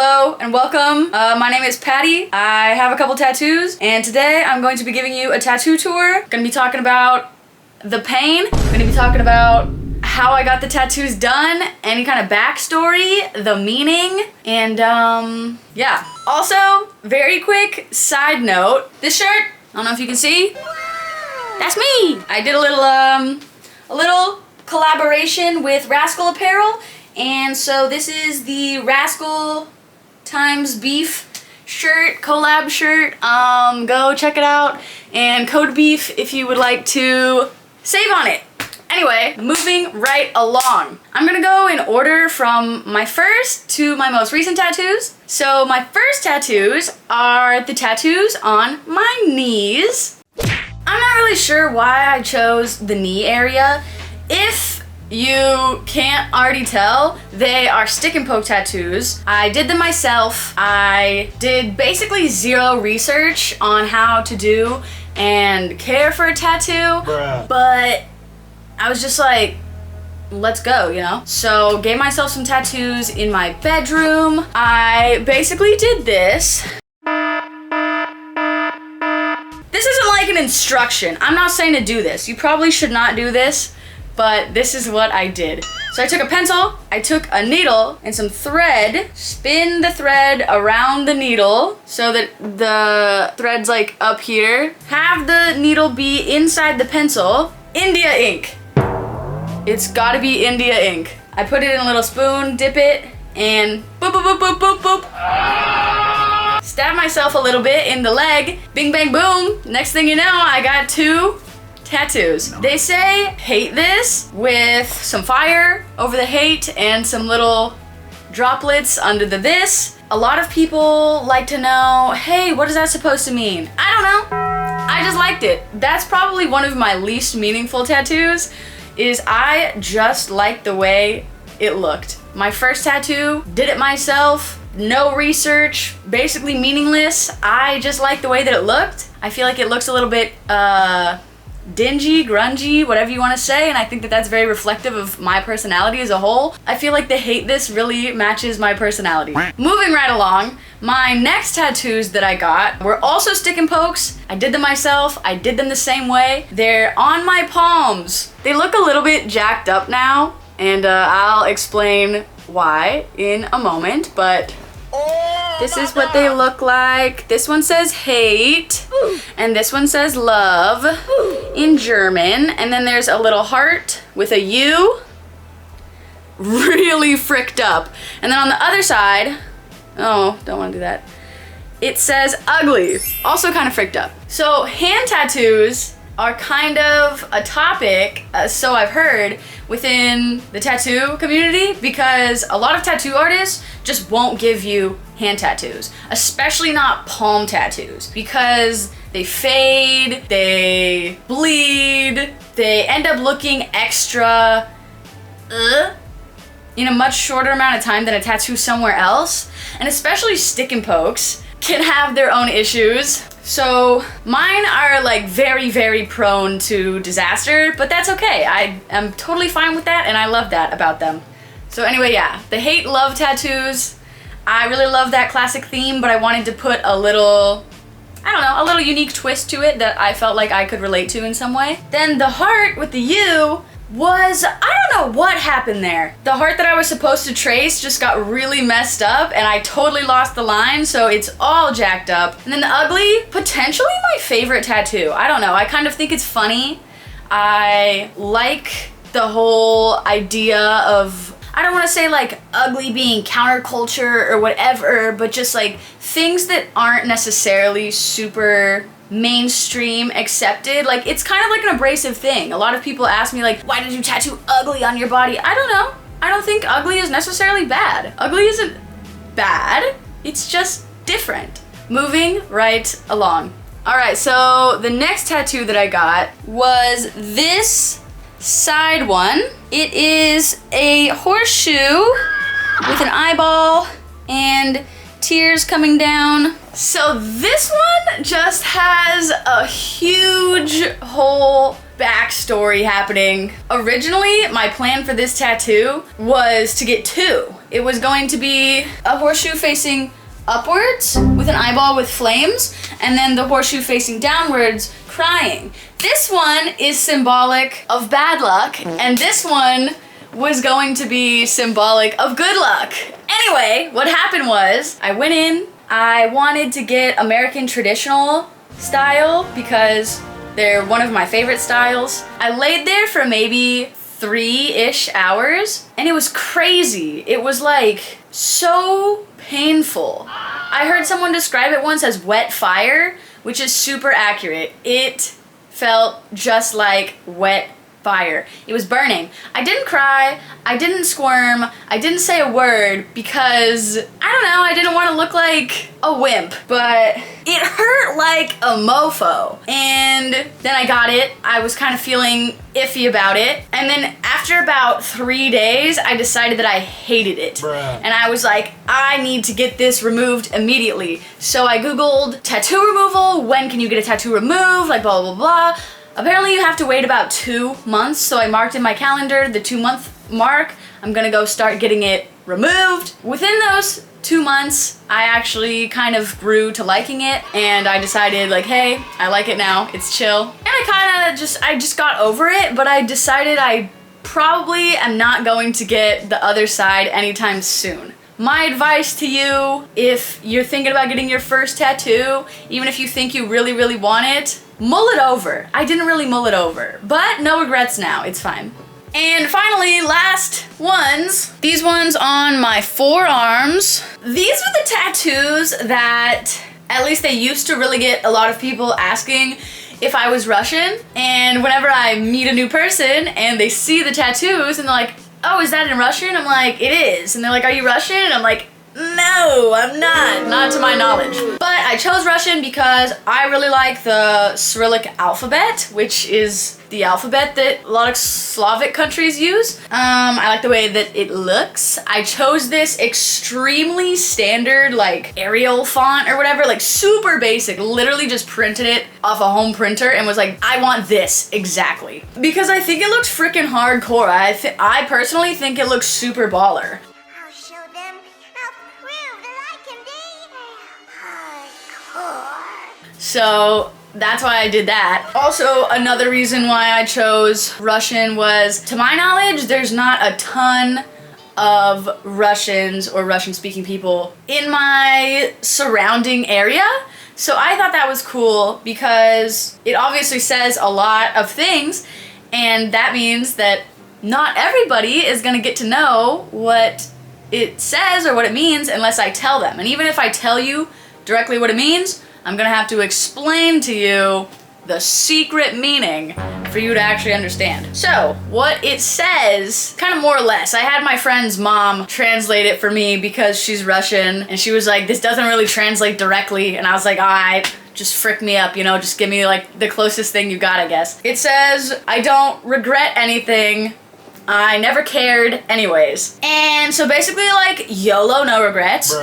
Hello and welcome. My name is Patty. I have a couple tattoos and today I'm going to be giving you a tattoo tour. Gonna be talking about the pain. Gonna be talking about how I got the tattoos done, any kind of backstory, the meaning, and yeah. Also, very quick side note, this shirt, I don't know if you can see, that's me. I did a little collaboration with Raskol apparel, and so this is the Raskol times beef shirt, collab shirt. Go check it out, and code beef if you would like to save on it. Anyway, moving right along. I'm gonna go in order from my first to my most recent tattoos. So my first tattoos are the tattoos on my knees. I'm not really sure why I chose the knee area. If you can't already tell, they are stick and poke tattoos. I did them myself. I did basically zero research on how to do and care for a tattoo, but I was just like, let's go, you know? So gave myself some tattoos in my bedroom. I basically did this. This isn't like an instruction. I'm not saying to do this. You probably should not do this, but this is what I did. So I took a pencil, I took a needle and some thread, spin the thread around the needle so that the thread's like up here. Have the needle be inside the pencil. India ink. It's gotta be India ink. I put it in a little spoon, dip it, and boop, boop, boop, boop, boop, boop. Stab myself a little bit in the leg. Bing, bang, boom. Next thing you know, I got 2 tattoos. They say hate this with some fire over the hate and some little droplets under the this. A lot of people like to know, hey, what is that supposed to mean? I don't know. I just liked it. That's probably one of my least meaningful tattoos, is I just liked the way it looked. My first tattoo, did it myself, no research, basically meaningless. I just liked the way that it looked. I feel like it looks a little bit dingy, grungy, whatever you want to say, and I think that that's very reflective of my personality as a whole. I feel like the hate this really matches my personality. Moving right along, my next tattoos that I got were also stick and pokes. I did them myself. I did them the same way. They're on my palms. They look a little bit jacked up now, and I'll explain why in a moment, but this is what they look like. This one says hate, and this one says love in German, and then there's a little heart with a U, really fricked up. And then on the other side, oh, don't want to do that, it says ugly, also kind of fricked up. So hand tattoos are kind of a topic, so I've heard, within the tattoo community, because a lot of tattoo artists just won't give you hand tattoos, especially not palm tattoos, because they fade, they bleed, they end up looking extra in a much shorter amount of time than a tattoo somewhere else, and especially stick and pokes can have their own issues. So mine are like very, very prone to disaster, but that's okay. I am totally fine with that, and I love that about them. So anyway, yeah, the hate love tattoos. I really love that classic theme, but I wanted to put a little, I don't know, a little unique twist to it that I felt like I could relate to in some way. Then the heart with the U was, I don't know what happened there. The heart that I was supposed to trace just got really messed up, and I totally lost the line, so it's all jacked up. And then the ugly, potentially my favorite tattoo. I don't know, I kind of think it's funny. I like the whole idea of, I don't want to say like ugly being counterculture or whatever, but just like things that aren't necessarily super mainstream accepted. Like, it's kind of like an abrasive thing. A lot of people ask me like, why did you tattoo ugly on your body? I don't know. I don't think ugly is necessarily bad. Ugly isn't bad. It's just different. Moving right along. All right, so the next tattoo that I got was this side one. It is a horseshoe with an eyeball and tears coming down. So this one just has a huge hole backstory happening. Originally, my plan for this tattoo was to get two. It was going to be a horseshoe facing upwards with an eyeball with flames, and then the horseshoe facing downwards crying. This one is symbolic of bad luck, and this one was going to be symbolic of good luck. Anyway, what happened was I went in, I wanted to get American traditional style because they're one of my favorite styles. I laid there for maybe 3-ish hours, and it was crazy. It was like so painful. I heard someone describe it once as wet fire, which is super accurate. It felt just like wet fire. It was burning. I didn't cry, I didn't squirm, I didn't say a word because, I don't know, I didn't want to look like a wimp, but it hurt like a mofo. And then I got it. I was kind of feeling iffy about it. And then after about 3 days, I decided that I hated it. Bruh. And I was like, I need to get this removed immediately. So I Googled tattoo removal, when can you get a tattoo removed, like blah, blah, blah. Apparently you have to wait about 2 months, so I marked in my calendar the 2-month mark. I'm gonna go start getting it removed. Within those 2 months, I actually kind of grew to liking it, and I decided like, hey, I like it now, it's chill. And I just got over it, but I decided I probably am not going to get the other side anytime soon. My advice to you, if you're thinking about getting your first tattoo, even if you think you really, really want it, mull it over. I didn't really mull it over, but no regrets now, it's fine. And finally, last ones. These ones on my forearms. These are the tattoos that, at least they used to really get a lot of people asking if I was Russian. And whenever I meet a new person and they see the tattoos and they're like, oh, is that in Russian? I'm like, it is. And they're like, are you Russian? And I'm like, no, I'm not to my knowledge. But I chose Russian because I really like the Cyrillic alphabet, which is the alphabet that a lot of Slavic countries use. I like the way that it looks. I chose this extremely standard, like Arial font or whatever, like super basic, literally just printed it off a home printer and was like, I want this exactly. Because I think it looks freaking hardcore. I personally think it looks super baller. So that's why I did that. Also, another reason why I chose Russian was, to my knowledge, there's not a ton of Russians or Russian-speaking people in my surrounding area. So I thought that was cool because it obviously says a lot of things, and that means that not everybody is gonna get to know what it says or what it means unless I tell them. And even if I tell you directly what it means, I'm gonna have to explain to you the secret meaning for you to actually understand. So, what it says, kind of more or less, I had my friend's mom translate it for me because she's Russian, and she was like, this doesn't really translate directly, and I was like, alright, just frick me up, you know, just give me like the closest thing you got, I guess. It says, I don't regret anything, I never cared anyways. And so basically like, YOLO, no regrets.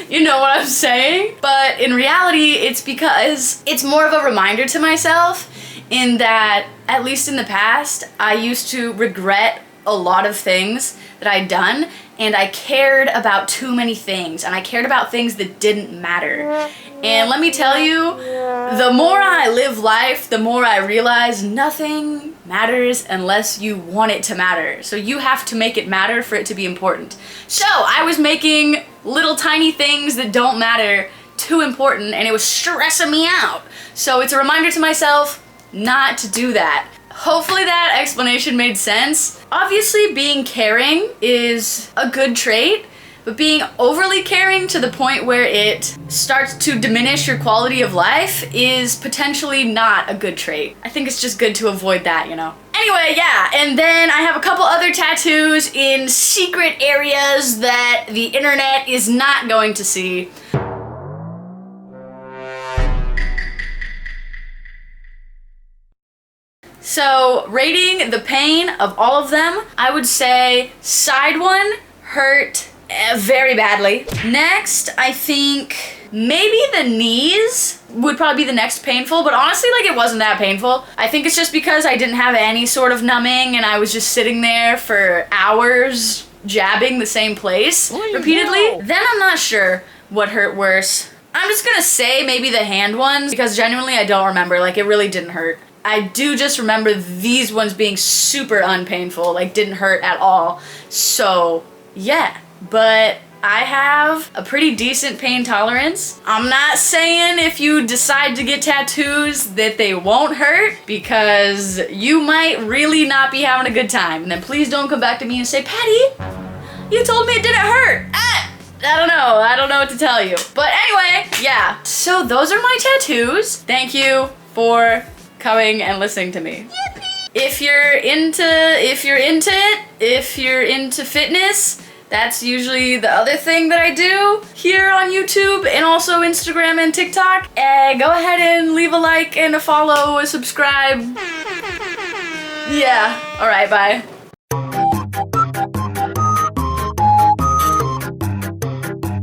You know what I'm saying? But in reality, it's because it's more of a reminder to myself in that, at least in the past, I used to regret a lot of things that I'd done, and I cared about too many things, and I cared about things that didn't matter. And let me tell you, the more I live life, the more I realize nothing matters unless you want it to matter. So you have to make it matter for it to be important. So I was making little tiny things that don't matter too important, and it was stressing me out. So it's a reminder to myself not to do that. Hopefully that explanation made sense. Obviously, being caring is a good trait, but being overly caring to the point where it starts to diminish your quality of life is potentially not a good trait. I think it's just good to avoid that, you know? Anyway, yeah, and then I have a couple other tattoos in secret areas that the internet is not going to see. So, rating the pain of all of them, I would say side one hurt very badly. Next, I think Maybe the knees would probably be the next painful, but honestly, like, it wasn't that painful. I think it's just because I didn't have any sort of numbing and I was just sitting there for hours jabbing the same place repeatedly. Then I'm not sure what hurt worse. I'm just gonna say maybe the hand ones, because genuinely I don't remember. Like, it really didn't hurt. I do just remember these ones being super unpainful, like didn't hurt at all. So yeah, but I have a pretty decent pain tolerance. I'm not saying if you decide to get tattoos that they won't hurt, because you might really not be having a good time. And then please don't come back to me and say, Patty, you told me it didn't hurt. I don't know what to tell you. But anyway, yeah. So those are my tattoos. Thank you for coming and listening to me. Yippee! If you're into fitness, that's usually the other thing that I do here on YouTube and also Instagram and TikTok. Go ahead and leave a like and a follow, a subscribe. Yeah. All right, bye.